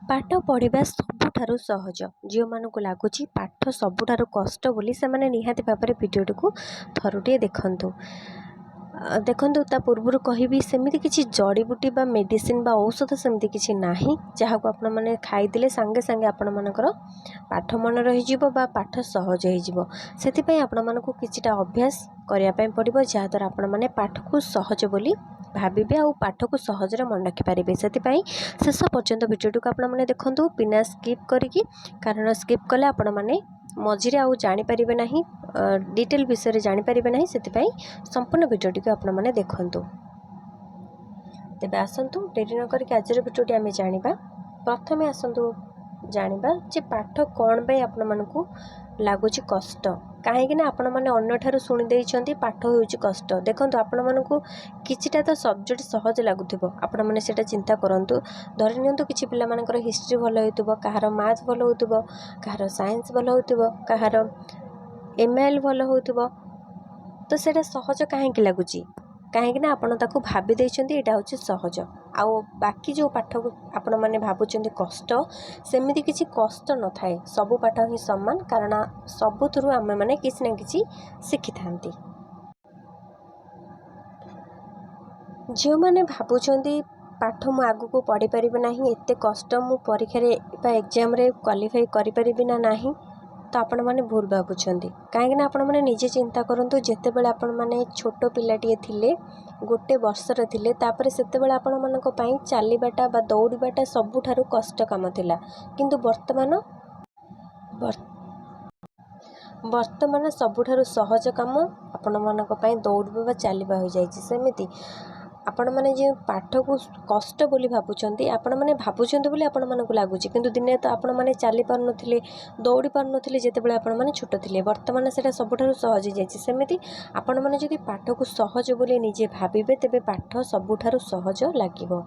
पाठ पढ़ा सबुठारु सहज जो मानक लगुच पाठ सबुठारु कष्ट बोली से माने निहाती भाव में भिडियोटी को थरुटे देखंतु देखंतु ता पूर्व कहि सेमती किसी जड़ीबूटी बा मेडिसिन बा औषध सेमती किसी नाही जहाँ को आपण माने खाईदेले सांगे सांगे आपण मानकर पाठ मन रही बा पाठ सहज हो से आपण मानक किछिटा अभ्यास करने पड़ो जहाँद्वारा आपण माने पाठ को सहज बोली भाविबे आ पाठ को सहजरे मन रखिपारे से शेष पर्यंत भिडियोटी को आपने देखूँ बिना स्किप करिकी कारण स्किप कले आपण मैंने मझिरे आउ जानीपारे ना डिटेल विषय जानीपारे ना से संपूर्ण भिडियोटी को आपण मैंने देखूँ तेज आसतु डेरी न करके आज भिडियोटी आम जाना प्रथम आसतु जानिबा जे पाठ कौन पे आपण मानकु लगुच कष्ट कहीं आपण मैंने अन्य शुणी देइछंती पाठ हो कष्ट देखो आपण मानकु किछिटा तो सब्जेक्ट सहज लगुथिबो आपण माने सेटा चिंता करंतु धरि नियंतु किछि पिला मानकर हिस्ट्री भल होइतबो काहार मैथ भल होइतबो काहार साइंस भल होइतबो काहार एमएल भल होइतबो तो सेटा सहज कहीं लगुची कहीं आपण ताकू भाभी देइछंती एटा होछि सहज आउ बाकी जो पाठ को आपण माने भाबुचंती कष्ट सेमिति किछि कष्ट न थाए सबु पाठ ही समान कारण सबुथुरु आमे माने किछि ना किछि शिखि थांती जो माने भाबुचंती पाठ मु आगु को पढ़ी परिबे नाही एते कष्ट मु परीक्षा रे बा एग्जाम रे क्वालिफाई करि परिबे ना नाही तो आपण मैंने भूल भावुंट कहीं आपण मैंने निजे चिंता करूँ जिते बड़े आपण मैंने छोट पिलाटे थिले गोटे वर्षर थिले तापर सेते बड़े आपण मानक पई चलीबाटा बा दौड़ाटा सबुठारु कष्ट काम थिला किंतु वर्तमान सबुठारु सहज काम आपण मानक पई दौड़बा बा चलीबा हो जाइछि सेमिति आपण मैंने जो पाठ को कष्ट बोली भावुंट आपण मैंने भावुंट बोली आपण मानक लगुच किंतु दिने तो आपण मैंने चली पार नथिले दौड़ी पार नथिले जेतेबेले आपण मैंने छोट थिले वर्तमान सेटा सबुठारु सहज जाइछि सेमिति आपण मैंने जदि पाठ को सहज बोली निजे भाविबे तेबे पाठ सबुठारु सहज लागिबो।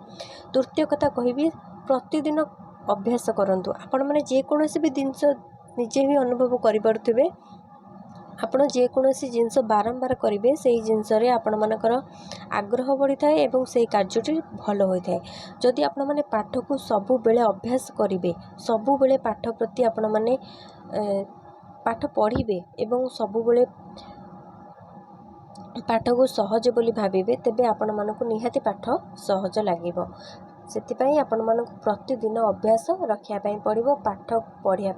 तृतीय कथा कहिबी प्रतिदिन अभ्यास करंतु आपण मैंने जे कोनोसी भी जिंस निजे भी अनुभव करि पारुथिबे आपण जेकोसी जिनस बारंबार करेंगे से जिनस आपण मानकर आग्रह बढ़ी थाए एवं से कार्यटी भल होता है जदि आपण मैंने पाठ को सबु बेले अभ्यास करेंगे सबु बेले पाठ प्रति आपण मैंने पाठ पढ़े एवं सबु बेले पाठ को सहज बोली भाविबे तेबे आपण मानक निहाती पाठ सहज लागिबो सेतिपई आपण मानक प्रतिदिन अभ्यास रखिया पड़ो पाठ पढ़िया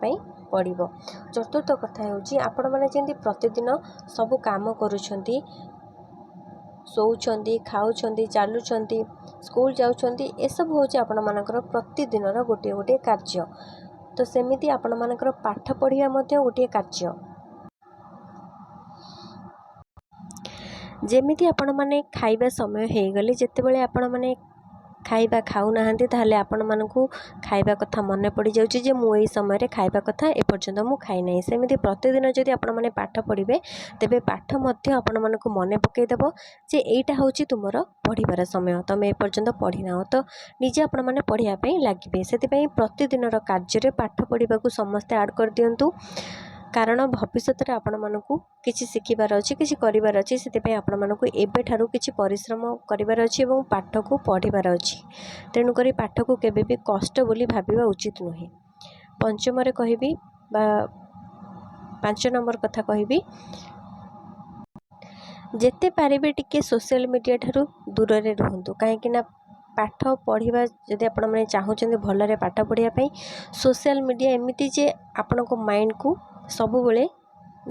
पड़ो। चतुर्थ कथा होची आपण माने जेंती प्रतिदिन सब काम करूछंती सोउछंती खाउछंती चालुछंती स्कूल जाउछंती ए सब होची आपण मानकर प्रतिदिन रो गोटे गोटे कार्य तो सेमिति आपण मानकर पाठ पढ़िया मध्ये गोटे कार्य जेमिति आपण माने खाइबा समय हे गले जेतेबेले आपण माने खाइबा खाऊ नाहांती ताहले आपण मानकु खाइबा कथा मन पड़ी जाउची जे मु एई समय रे खाइबा कथा ए पर्यंत मु खाइ नै सेमिति प्रतिदिन जदि आपण माने पाठ पढ़िबे तेबे पाठ मध्ये आपण मानकु मने पकई देबो जे एइटा होची तुमरो पढ़िबार समय तमे ए पर्यंत पढ़ी नाओ तो निजे आपण माने पढ़िया पई लागिबे सेति पई प्रतिदिन रो कार्य रे पाठ पढ़िबाकू समस्त ऐड कर दियंतु कारण भविष्य में आपण मानकु किछि शिखिबार अछि किछि करिबार अछि सेति पई आपण मानकु एबे ठारु किछि परिश्रम करिबार अछि एवं पाठ को पढ़िबार अछि तेणु करी पाठ को केबे भी कष्ट बोली भाबिबा उचित नुहे। पंचम रे कहिबी बा 5 नंबर कथा कहिबी जेते पारिबे टिके सोशल मीडिया ठारु दूर रे रहंतु काहेकि ना पाठ पढ़िबा जदि आपण माने चाहुचंदी भलरे पाठ पढ़िया पई सोशल मीडिया एमिति जे आपण को माइंड को सबु बेले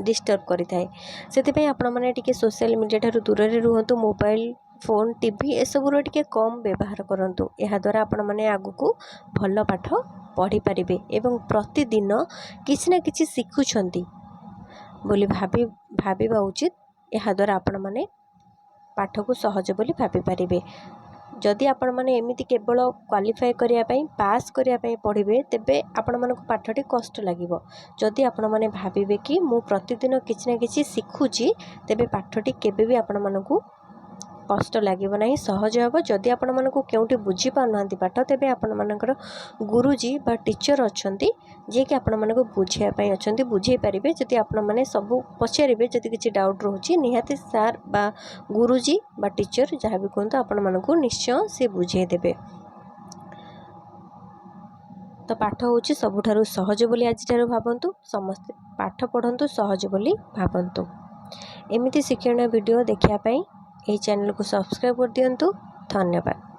डिस्टर्ब करि थाए सेति आपण माने टिके सोशल मीडिया ठारु दूर रे रहंतु मोबाइल फोन टीवी ए सब रो टिके कम व्यवहार करंतु एहा द्वारा आपण माने आगु को भल पाठ पढ़ी पारिबे एवं प्रतिदिन किछि ना किछि शिखुछंती बोली भाबिबा उचित एहा द्वारा आपण माने पाठ को सहज बोली भाबी पारिबे। जदि आपण माने एमिति केवल क्वालिफाई करिया पई पास करिया पई पढ़िबे तेबे आपण मानक पाठटी कष्ट लागिबो जदि आपण माने भाबिबे कि मु प्रतिदिन किछि ना किछि शिखुची तेबे पाठटी केबे भी आपण मानकु कष्ट लागिबो नाही सहज हेबो जदि आपण मानकु केउटी बुझी पारनांती पाठ तेबे आपण मानकर गुरुजी बा टीचर अछंती जे कि आपण मानकु बुझिया पई अछंती बुझेई परिबे जदि आपण माने सब पचारिबे जदि किछि डाउट रहउची निहाती सर बा गुरुजी बा टीचर जहाँ भी कहते आपण मानकु निश्चय से बुझेई देबे। तो पाठ होउछि सबुठारु सहज बोली आजिठारु भाबंतु समस्ते पाठ पढ़ंतु सहज बोली भाबंतु। एमिति शिक्षणीय वीडियो देखिया पई एही चैनल को सब्सक्राइब कर दियंतु। धन्यवाद।